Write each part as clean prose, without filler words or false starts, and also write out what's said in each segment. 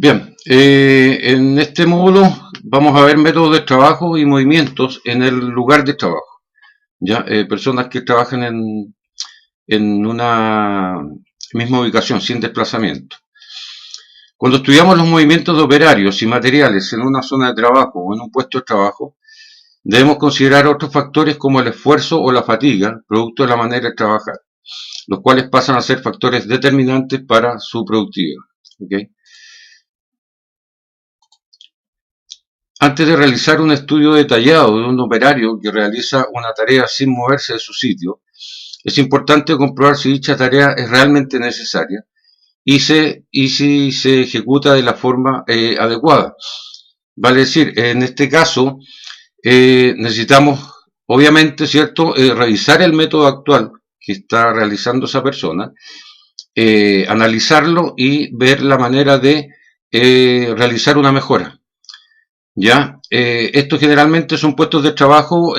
Bien, en este módulo vamos a ver métodos de trabajo y movimientos en el lugar de trabajo. ¿Ya? Personas que trabajan en una misma ubicación, sin desplazamiento. Cuando estudiamos los movimientos de operarios y materiales en una zona de trabajo o en un puesto de trabajo, debemos considerar otros factores como el esfuerzo o la fatiga, producto de la manera de trabajar, los cuales pasan a ser factores determinantes para su productividad. ¿Okay? Antes de realizar un estudio detallado de un operario que realiza una tarea sin moverse de su sitio, es importante comprobar si dicha tarea es realmente necesaria y si se ejecuta de la forma adecuada. Vale decir, en este caso necesitamos, obviamente, ¿cierto?, revisar el método actual que está realizando esa persona, analizarlo y ver la manera de realizar una mejora. ¿Ya? Estos generalmente son puestos de trabajo,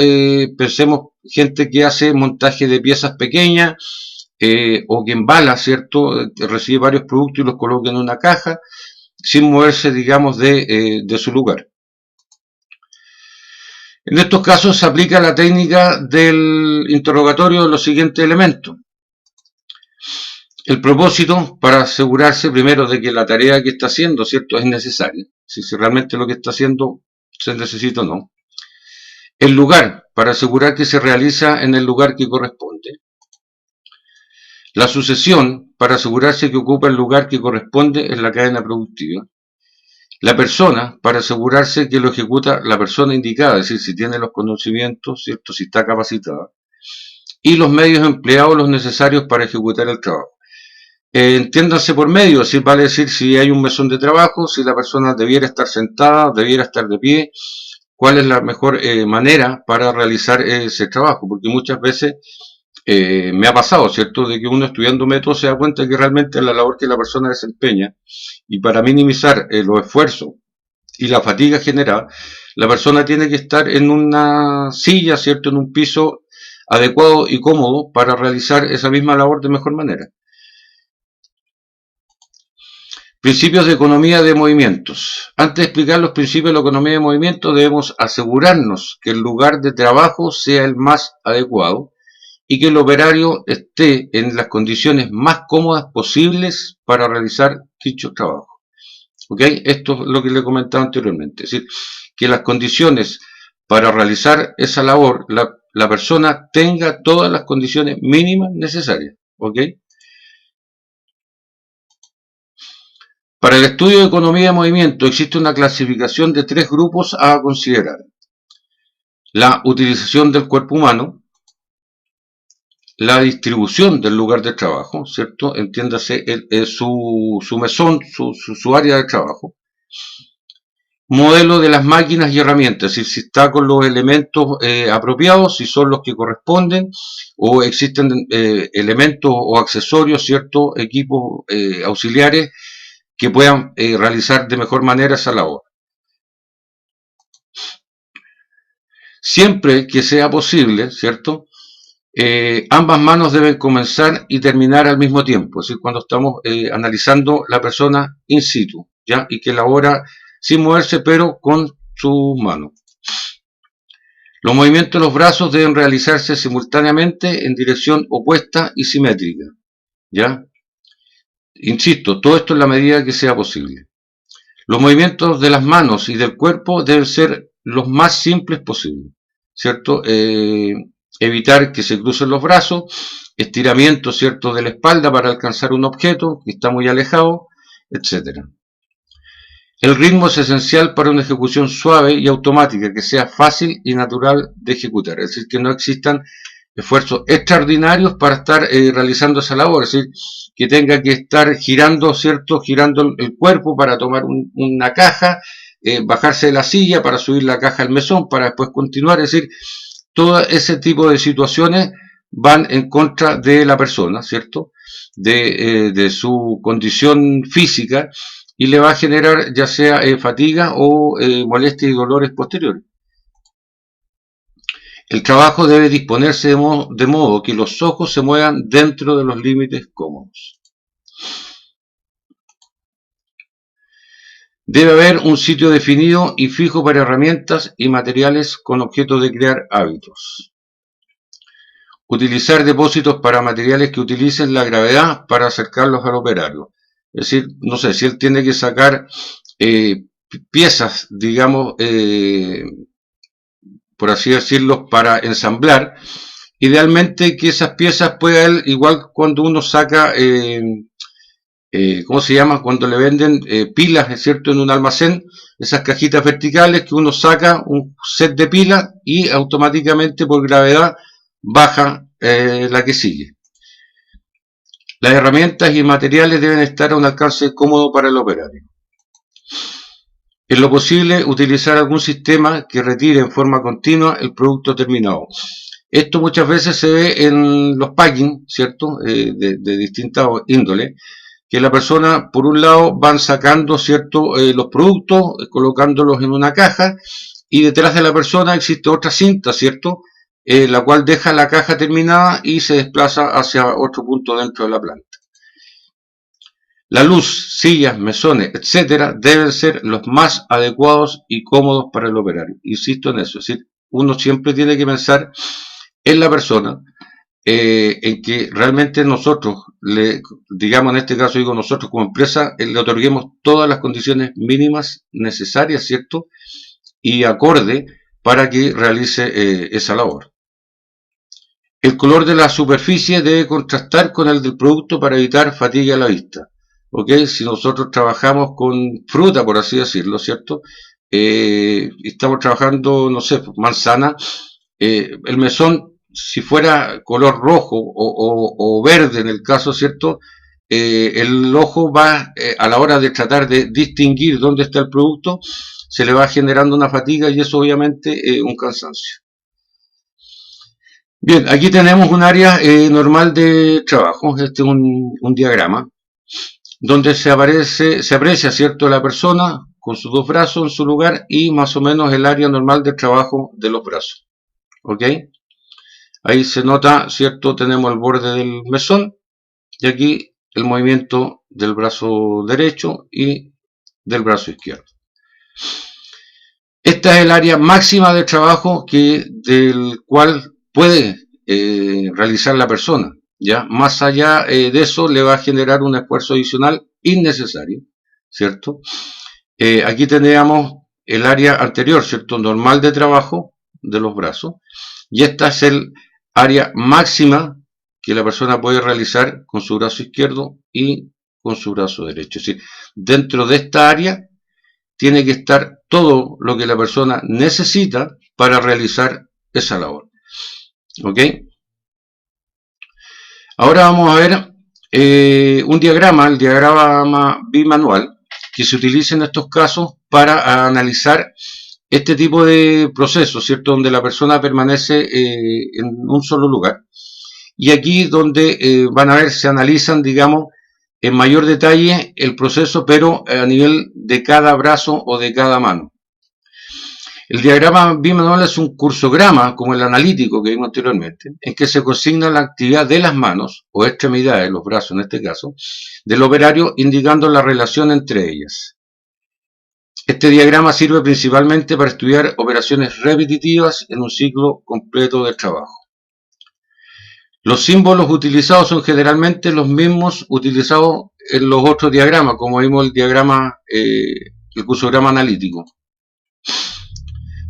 pensemos, gente que hace montaje de piezas pequeñas o que embala, ¿cierto? Recibe varios productos y los coloca en una caja sin moverse, digamos, de su lugar. En estos casos se aplica la técnica del interrogatorio de los siguientes elementos. El propósito, para asegurarse primero de que la tarea que está haciendo, ¿cierto?, es necesaria, si realmente lo que está haciendo se necesita o no. El lugar, para asegurar que se realiza en el lugar que corresponde. La sucesión, para asegurarse que ocupa el lugar que corresponde en la cadena productiva. La persona, para asegurarse que lo ejecuta la persona indicada, es decir, si tiene los conocimientos, ¿cierto?, si está capacitada. Y los medios empleados, los necesarios para ejecutar el trabajo. Entiéndanse por medio, así vale decir si hay un mesón de trabajo, si la persona debiera estar sentada, debiera estar de pie, cuál es la mejor manera para realizar ese trabajo, porque muchas veces me ha pasado, ¿cierto?, de que uno estudiando métodos se da cuenta que realmente la labor que la persona desempeña, y para minimizar los esfuerzos y la fatiga generada, la persona tiene que estar en una silla, ¿cierto?, en un piso adecuado y cómodo para realizar esa misma labor de mejor manera. Principios de economía de movimientos. Antes de explicar los principios de la economía de movimientos, debemos asegurarnos que el lugar de trabajo sea el más adecuado y que el operario esté en las condiciones más cómodas posibles para realizar dicho trabajo. ¿Ok? Esto es lo que le comentaba anteriormente. Es decir, que las condiciones para realizar esa labor, la persona tenga todas las condiciones mínimas necesarias. ¿Ok? Para el estudio de economía de movimiento existe una clasificación de 3 grupos a considerar. La utilización del cuerpo humano, la distribución del lugar de trabajo, ¿cierto? Entiéndase su mesón, su área de trabajo. Modelo de las máquinas y herramientas, es decir, si está con los elementos apropiados, si son los que corresponden, o existen elementos o accesorios, ¿cierto? Equipos auxiliares que puedan realizar de mejor manera esa labor. Siempre que sea posible, ¿cierto? Ambas manos deben comenzar y terminar al mismo tiempo, es decir, cuando estamos analizando la persona in situ, ¿ya? Y que elabora sin moverse, pero con sus manos. Los movimientos de los brazos deben realizarse simultáneamente en dirección opuesta y simétrica, ¿ya? Insisto, todo esto en la medida que sea posible. Los movimientos de las manos y del cuerpo deben ser los más simples posibles, ¿cierto? Evitar que se crucen los brazos, estiramiento, ¿cierto?, de la espalda para alcanzar un objeto que está muy alejado, etc. El ritmo es esencial para una ejecución suave y automática, que sea fácil y natural de ejecutar, es decir, que no existan esfuerzos extraordinarios para estar realizando esa labor, es decir, que tenga que estar girando, ¿cierto?, girando el cuerpo para tomar una caja, bajarse de la silla para subir la caja al mesón, para después continuar, es decir, todo ese tipo de situaciones van en contra de la persona, ¿cierto?, de su condición física, y le va a generar ya sea fatiga o molestias y dolores posteriores. El trabajo debe disponerse de modo que los ojos se muevan dentro de los límites cómodos. Debe haber un sitio definido y fijo para herramientas y materiales con objeto de crear hábitos. Utilizar depósitos para materiales que utilicen la gravedad para acercarlos al operario. Es decir, no sé, si él tiene que sacar piezas, digamos, por así decirlo, para ensamblar, idealmente que esas piezas pueda él, igual cuando uno saca, ¿cómo se llama? Cuando le venden pilas, ¿es cierto? En un almacén, esas cajitas verticales que uno saca un set de pilas y automáticamente por gravedad baja la que sigue. Las herramientas y materiales deben estar a un alcance cómodo para el operario. En lo posible, utilizar algún sistema que retire en forma continua el producto terminado. Esto muchas veces se ve en los packing, ¿cierto? De distintas índoles, que la persona, por un lado, van sacando, ¿cierto? Los productos, colocándolos en una caja, y detrás de la persona existe otra cinta, ¿cierto? La cual deja la caja terminada y se desplaza hacia otro punto dentro de la planta. La luz, sillas, mesones, etcétera, deben ser los más adecuados y cómodos para el operario. Insisto en eso, es decir, uno siempre tiene que pensar en la persona, en que realmente nosotros, digamos en este caso digo nosotros como empresa, le otorguemos todas las condiciones mínimas necesarias, ¿cierto? Y acorde para que realice esa labor. El color de la superficie debe contrastar con el del producto para evitar fatiga a la vista. ¿Ok? Si nosotros trabajamos con fruta, por así decirlo, ¿cierto? Estamos trabajando, no sé, manzana, el mesón, si fuera color rojo o verde en el caso, ¿cierto? El ojo va, a la hora de tratar de distinguir dónde está el producto, se le va generando una fatiga y eso obviamente un cansancio. Bien, aquí tenemos un área normal de trabajo, este es un diagrama, donde se aprecia, ¿cierto?, la persona con sus dos brazos en su lugar y más o menos el área normal de trabajo de los brazos. ¿Ok? Ahí se nota, ¿cierto? Tenemos el borde del mesón y aquí el movimiento del brazo derecho y del brazo izquierdo. Esta es el área máxima de trabajo del cual puede realizar la persona. ¿Ya? Más allá de eso le va a generar un esfuerzo adicional innecesario, ¿cierto? Aquí teníamos el área anterior, ¿cierto? Normal de trabajo de los brazos. Y esta es el área máxima que la persona puede realizar con su brazo izquierdo y con su brazo derecho. Es decir, dentro de esta área tiene que estar todo lo que la persona necesita para realizar esa labor. ¿Ok? Ahora vamos a ver un diagrama, el diagrama bimanual, que se utiliza en estos casos para analizar este tipo de procesos, ¿cierto? Donde la persona permanece en un solo lugar. Y aquí donde van a ver, se analizan, digamos, en mayor detalle el proceso, pero a nivel de cada brazo o de cada mano. El diagrama bimanual es un cursograma, como el analítico que vimos anteriormente, en que se consigna la actividad de las manos, o extremidades, los brazos en este caso, del operario, indicando la relación entre ellas. Este diagrama sirve principalmente para estudiar operaciones repetitivas en un ciclo completo de trabajo. Los símbolos utilizados son generalmente los mismos utilizados en los otros diagramas, como vimos el diagrama, el cursograma analítico.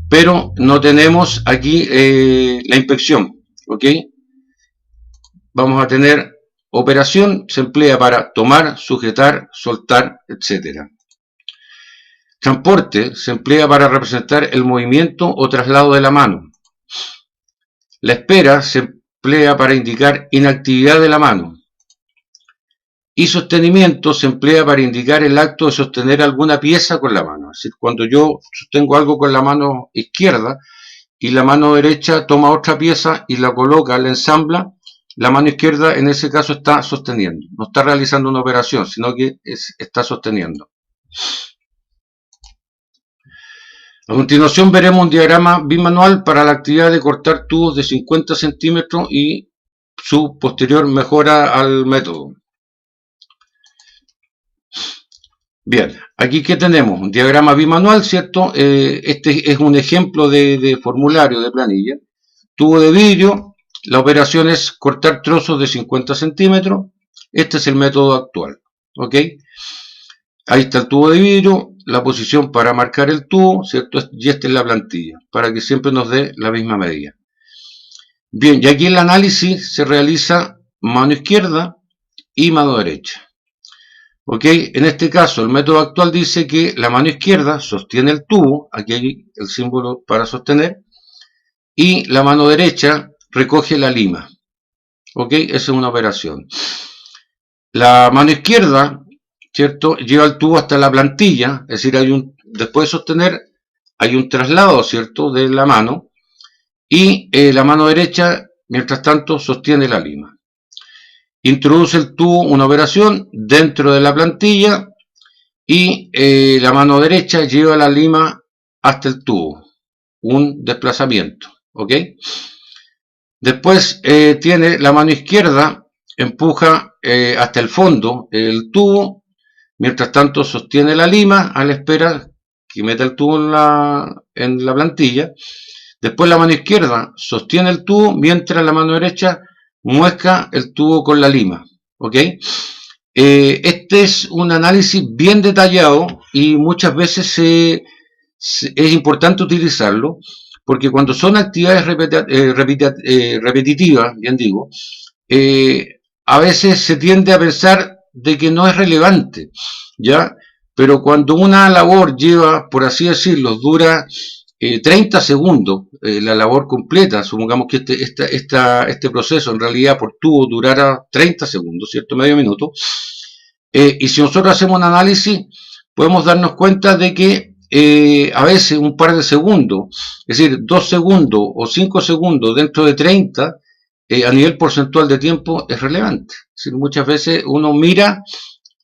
Pero no tenemos aquí la inspección, ¿ok? Vamos a tener operación, se emplea para tomar, sujetar, soltar, etc. Transporte se emplea para representar el movimiento o traslado de la mano. La espera se emplea para indicar inactividad de la mano. Y sostenimiento se emplea para indicar el acto de sostener alguna pieza con la mano. Es decir, cuando yo sostengo algo con la mano izquierda y la mano derecha toma otra pieza y la coloca, la ensambla, la mano izquierda en ese caso está sosteniendo. No está realizando una operación, sino que está sosteniendo. A continuación veremos un diagrama bimanual para la actividad de cortar tubos de 50 centímetros y su posterior mejora al método. Bien, aquí que tenemos un diagrama bimanual, ¿cierto? Este es un ejemplo de formulario de planilla. Tubo de vidrio, la operación es cortar trozos de 50 centímetros. Este es el método actual, ¿ok? Ahí está el tubo de vidrio, la posición para marcar el tubo, ¿cierto? Y esta es la plantilla, para que siempre nos dé la misma medida. Bien, y aquí el análisis se realiza mano izquierda y mano derecha. ¿Ok? En este caso, el método actual dice que la mano izquierda sostiene el tubo, aquí hay el símbolo para sostener, y la mano derecha recoge la lima. ¿Ok? Esa es una operación. La mano izquierda, ¿cierto? Lleva el tubo hasta la plantilla, es decir, después de sostener, hay un traslado, ¿cierto? De la mano, y la mano derecha, mientras tanto, sostiene la lima. Introduce el tubo, una operación, dentro de la plantilla, y la mano derecha lleva la lima hasta el tubo, un desplazamiento, ¿ok? Después tiene la mano izquierda, empuja hasta el fondo el tubo, mientras tanto sostiene la lima a la espera que meta el tubo en la plantilla. Después la mano izquierda sostiene el tubo, mientras la mano derecha muesca el tubo con la lima, ¿ok? Este es un análisis bien detallado y muchas veces es importante utilizarlo porque cuando son actividades repetitivas, bien digo, a veces se tiende a pensar de que no es relevante, ¿ya? Pero cuando una labor lleva, por así decirlo, dura 30 segundos, la labor completa, supongamos que este proceso en realidad por tubo durara 30 segundos, ¿cierto? Medio minuto. Y si nosotros hacemos un análisis, podemos darnos cuenta de que a veces un par de segundos, es decir, 2 segundos o 5 segundos dentro de 30, a nivel porcentual de tiempo es relevante. Es decir, muchas veces uno mira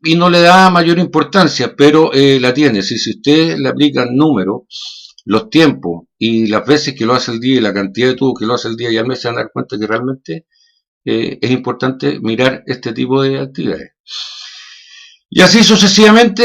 y no le da mayor importancia, pero la tiene. Si usted le aplica números, los tiempos y las veces que lo hace el día y la cantidad de tubos que lo hace el día y al mes, se van a dar cuenta que realmente es importante mirar este tipo de actividades. Y así sucesivamente,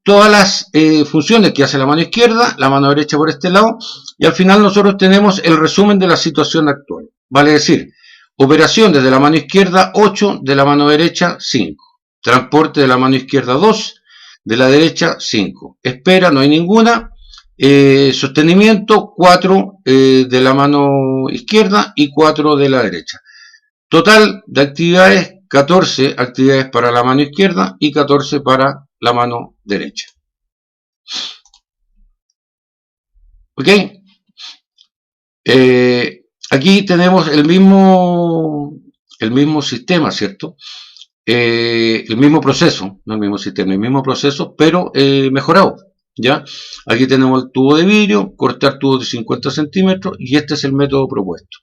todas las funciones que hace la mano izquierda, la mano derecha por este lado, y al final nosotros tenemos el resumen de la situación actual. Vale decir, operaciones de la mano izquierda 8, de la mano derecha 5. Transporte de la mano izquierda 2, de la derecha 5. Espera, no hay ninguna. Sostenimiento 4 de la mano izquierda y 4 de la derecha. Total de actividades, 14 actividades para la mano izquierda y 14 para la mano derecha. ¿Ok? Aquí tenemos el mismo sistema, ¿cierto? El mismo proceso, no el mismo sistema, el mismo proceso, pero mejorado. ¿Ya? Aquí tenemos el tubo de vidrio, cortar tubos de 50 centímetros y este es el método propuesto.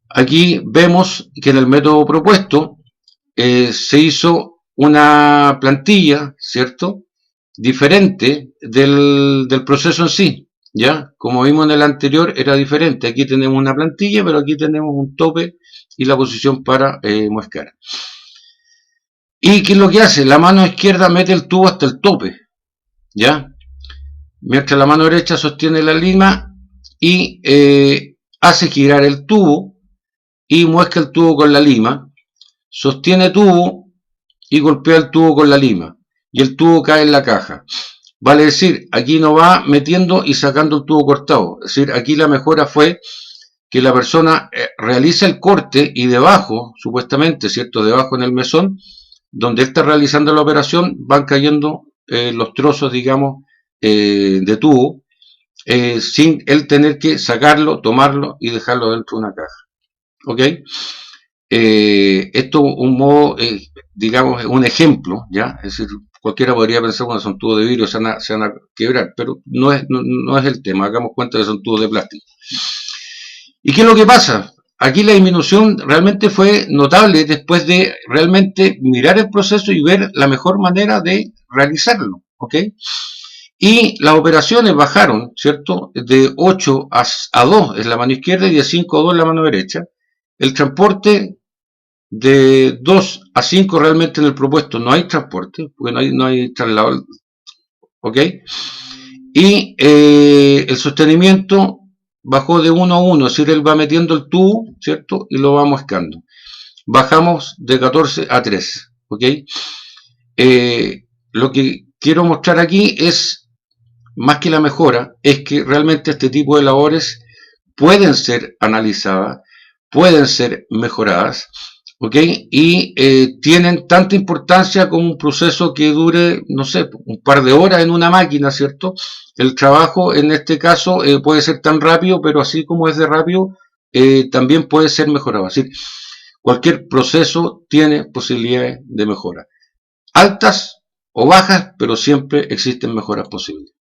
Aquí vemos que en el método propuesto se hizo una plantilla, ¿cierto? Diferente del proceso en sí, ¿ya? Como vimos en el anterior, era diferente. Aquí tenemos una plantilla, pero aquí tenemos un tope y la posición para muescar. ¿Y qué es lo que hace? La mano izquierda mete el tubo hasta el tope, ¿ya? Mientras la mano derecha sostiene la lima y hace girar el tubo y muesca el tubo con la lima, sostiene tubo y golpea el tubo con la lima y el tubo cae en la caja. Vale decir, aquí no va metiendo y sacando el tubo cortado. Es decir, aquí la mejora fue que la persona realiza el corte y debajo, supuestamente, ¿cierto? Debajo en el mesón, donde él está realizando la operación, van cayendo los trozos, digamos, de tubo, sin él tener que sacarlo, tomarlo y dejarlo dentro de una caja. ¿Ok? Esto un modo, digamos, un ejemplo, ¿ya? Es decir, cualquiera podría pensar, bueno, son tubos de vidrio, se van a quebrar, pero no es el tema, hagamos cuenta que son tubos de plástico. ¿Y qué es lo que pasa? Aquí la disminución realmente fue notable después de realmente mirar el proceso y ver la mejor manera de realizarlo, ¿ok? Y las operaciones bajaron, ¿cierto? De 8 a 2 en la mano izquierda y de 5 a 2 en la mano derecha. El transporte de 2 a 5 realmente en el propuesto no hay transporte, porque no hay traslado, ¿ok? Y el sostenimiento bajó de 1 a 1, es decir, él va metiendo el tubo, ¿cierto? Y lo va moscando. Bajamos de 14 a 3, ¿ok? Lo que quiero mostrar aquí es, más que la mejora, es que realmente este tipo de labores pueden ser analizadas, pueden ser mejoradas, ¿ok? Y tienen tanta importancia como un proceso que dure, no sé, un par de horas en una máquina, ¿cierto? El trabajo en este caso puede ser tan rápido, pero así como es de rápido, también puede ser mejorado. Es decir, cualquier proceso tiene posibilidades de mejora. Altas o bajas, pero siempre existen mejoras posibles.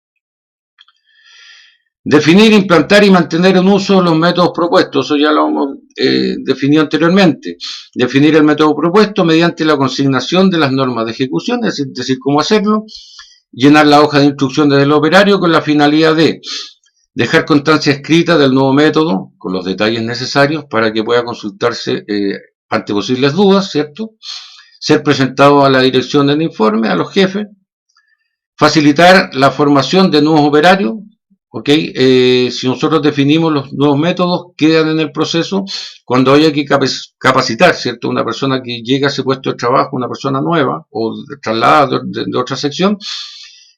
Definir, implantar y mantener en uso los métodos propuestos, eso ya lo hemos definido anteriormente. Definir el método propuesto mediante la consignación de las normas de ejecución, es decir, cómo hacerlo. Llenar la hoja de instrucciones del operario con la finalidad de dejar constancia escrita del nuevo método, con los detalles necesarios para que pueda consultarse ante posibles dudas, ¿cierto? Ser presentado a la dirección del informe, a los jefes. Facilitar la formación de nuevos operarios. ¿Ok? Si nosotros definimos los nuevos métodos, quedan en el proceso cuando haya que capacitar, ¿cierto? Una persona que llega a ese puesto de trabajo, una persona nueva o trasladada de otra sección.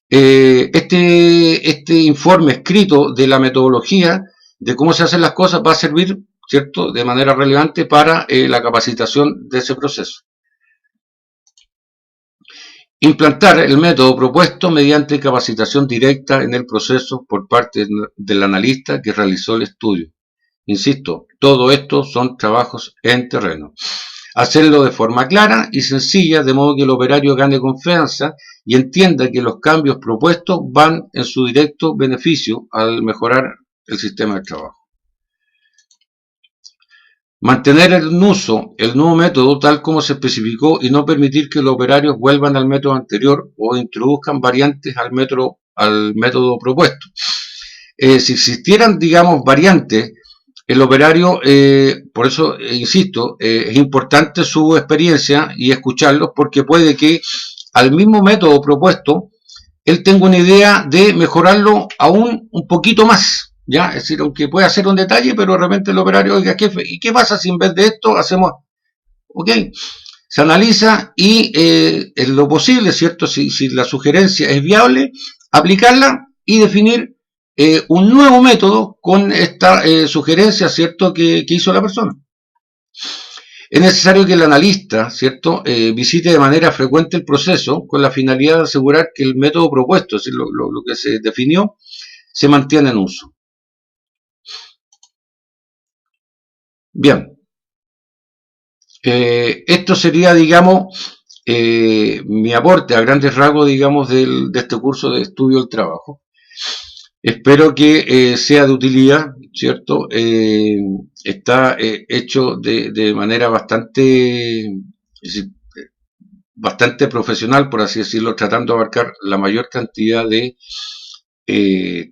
Este informe escrito de la metodología de cómo se hacen las cosas va a servir, ¿cierto?, de manera relevante para la capacitación de ese proceso. Implantar el método propuesto mediante capacitación directa en el proceso por parte del analista que realizó el estudio. Insisto, todo esto son trabajos en terreno. Hacerlo de forma clara y sencilla, de modo que el operario gane confianza y entienda que los cambios propuestos van en su directo beneficio al mejorar el sistema de trabajo. Mantener en uso el nuevo método tal como se especificó y no permitir que los operarios vuelvan al método anterior o introduzcan variantes al método propuesto. Si existieran, digamos, variantes, el operario, por eso insisto, es importante su experiencia y escucharlos porque puede que al mismo método propuesto él tenga una idea de mejorarlo aún un poquito más. ¿Ya? Es decir, aunque pueda ser un detalle, pero de repente el operario, oiga, jefe, ¿y qué pasa si en vez de esto hacemos? ¿Ok? Se analiza y en lo posible, ¿cierto? Si la sugerencia es viable, aplicarla y definir un nuevo método con esta sugerencia, ¿cierto?, que hizo la persona. Es necesario que el analista, ¿cierto?, visite de manera frecuente el proceso con la finalidad de asegurar que el método propuesto, es decir, lo que se definió, se mantiene en uso. Bien, esto sería, digamos, mi aporte a grandes rasgos, digamos, de este curso de estudio del trabajo. Espero que sea de utilidad, ¿cierto? Está hecho de manera bastante profesional, por así decirlo, tratando de abarcar la mayor cantidad de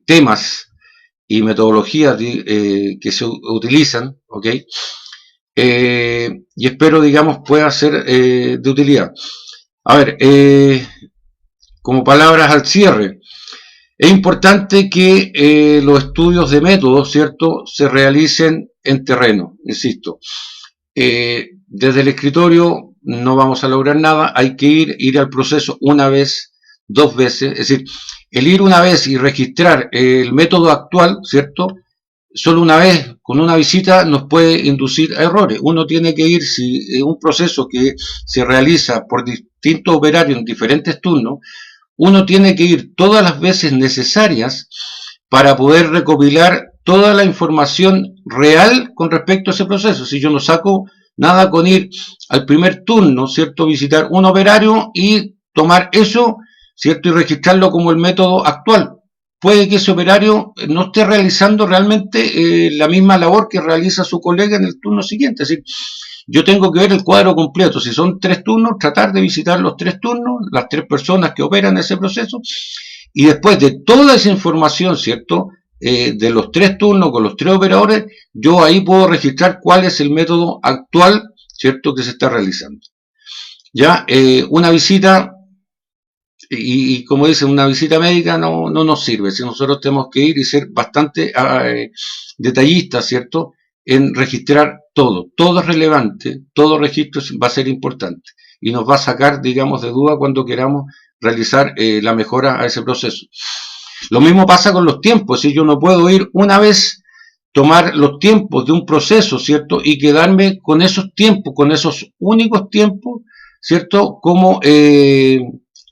temas y metodologías que se utilizan, ¿ok? Y espero, digamos, pueda ser de utilidad. A ver, como palabras al cierre, es importante que los estudios de métodos, ¿cierto?, se realicen en terreno, insisto. Desde el escritorio no vamos a lograr nada, hay que ir al proceso una vez, dos veces, es decir, el ir una vez y registrar el método actual, ¿cierto?, solo una vez con una visita nos puede inducir a errores. Uno tiene que ir, si un proceso que se realiza por distintos operarios en diferentes turnos, uno tiene que ir todas las veces necesarias para poder recopilar toda la información real con respecto a ese proceso. Si yo no saco nada con ir al primer turno, ¿cierto?, visitar un operario y tomar eso, ¿cierto?, y registrarlo como el método actual. Puede que ese operario no esté realizando realmente la misma labor que realiza su colega en el turno siguiente. Es decir, yo tengo que ver el cuadro completo. Si son 3 turnos, tratar de visitar los 3 turnos, las 3 personas que operan ese proceso, y después de toda esa información, ¿cierto?, de los 3 turnos con los 3 operadores, yo ahí puedo registrar cuál es el método actual, ¿cierto?, que se está realizando. Ya, una visita, y como dicen, una visita médica no nos sirve, si nosotros tenemos que ir y ser bastante detallistas, ¿cierto?, en registrar todo. Todo es relevante, todo registro va a ser importante y nos va a sacar, digamos, de duda cuando queramos realizar la mejora a ese proceso. Lo mismo pasa con los tiempos, si yo no puedo ir una vez, tomar los tiempos de un proceso, ¿cierto?, y quedarme con esos tiempos, con esos únicos tiempos, ¿cierto?, como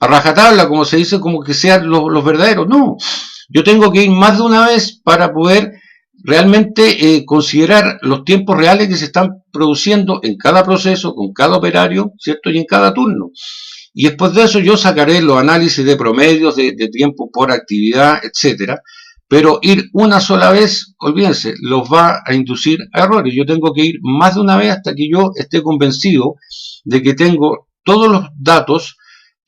a rajatabla, como se dice, como que sean los verdaderos. No, yo tengo que ir más de una vez para poder realmente considerar los tiempos reales que se están produciendo en cada proceso, con cada operario, ¿cierto?, y en cada turno. Y después de eso yo sacaré los análisis de promedios de tiempo por actividad, etcétera. Pero ir una sola vez, olvídense, los va a inducir a errores. Yo tengo que ir más de una vez hasta que yo esté convencido de que tengo todos los datos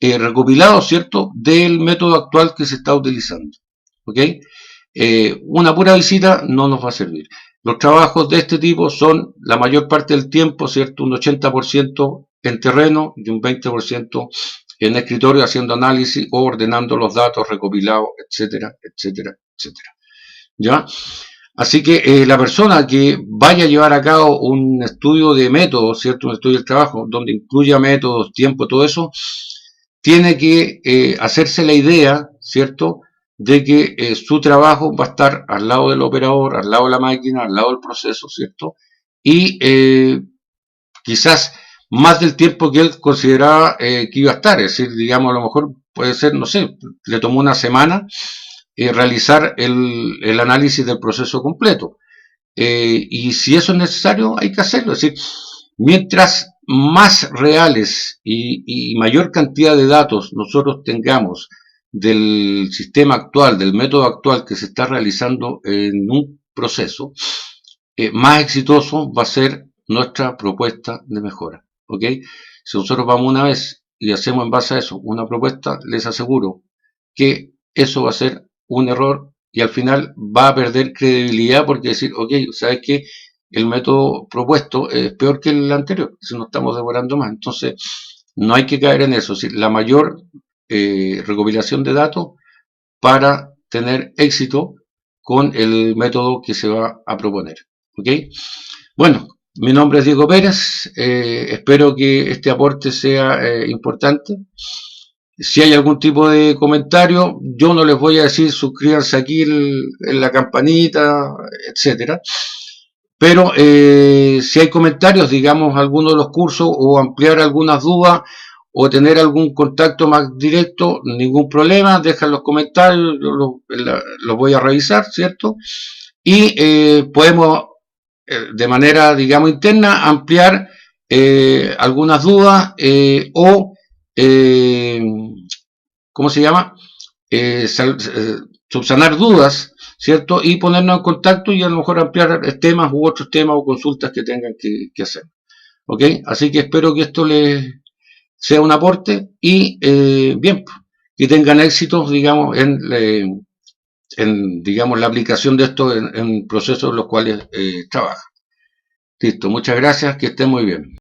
recopilados, ¿cierto?, del método actual que se está utilizando. ¿Ok? Una pura visita no nos va a servir. Los trabajos de este tipo son la mayor parte del tiempo, ¿cierto?, un 80% en terreno y un 20% en escritorio haciendo análisis o ordenando los datos recopilados, etcétera, etcétera, etcétera. ¿Ya? Así que la persona que vaya a llevar a cabo un estudio de métodos, ¿cierto?, un estudio del trabajo, donde incluya métodos, tiempo, todo eso, tiene que hacerse la idea, ¿cierto?, de que su trabajo va a estar al lado del operador, al lado de la máquina, al lado del proceso, ¿cierto? Y quizás más del tiempo que él consideraba que iba a estar, es decir, digamos, a lo mejor puede ser, no sé, le tomó una semana realizar el análisis del proceso completo. Y si eso es necesario, hay que hacerlo. Es decir, mientras más reales y mayor cantidad de datos nosotros tengamos del sistema actual, del método actual que se está realizando en un proceso, más exitoso va a ser nuestra propuesta de mejora. ¿Ok? Si nosotros vamos una vez y hacemos en base a eso una propuesta, les aseguro que eso va a ser un error y al final va a perder credibilidad porque decir, ok, ¿sabes qué? El método propuesto es peor que el anterior, si no estamos demorando más. Entonces, no hay que caer en eso. Es decir, la mayor recopilación de datos para tener éxito con el método que se va a proponer. ¿Ok? Bueno, mi nombre es Diego Pérez. Espero que este aporte sea importante. Si hay algún tipo de comentario, yo no les voy a decir suscríbanse aquí en la campanita, etcétera. Pero si hay comentarios, digamos, alguno de los cursos o ampliar algunas dudas o tener algún contacto más directo, ningún problema, dejan los comentarios, los voy a revisar, ¿cierto? Y podemos, de manera, digamos, interna, ampliar algunas dudas o ¿cómo se llama? Subsanar dudas, ¿cierto? Y ponernos en contacto y a lo mejor ampliar temas u otros temas o consultas que tengan que hacer. ¿Ok? Así que espero que esto les sea un aporte y bien, que tengan éxitos, digamos, digamos, la aplicación de esto en procesos en los cuales trabajan. Listo, muchas gracias, que estén muy bien.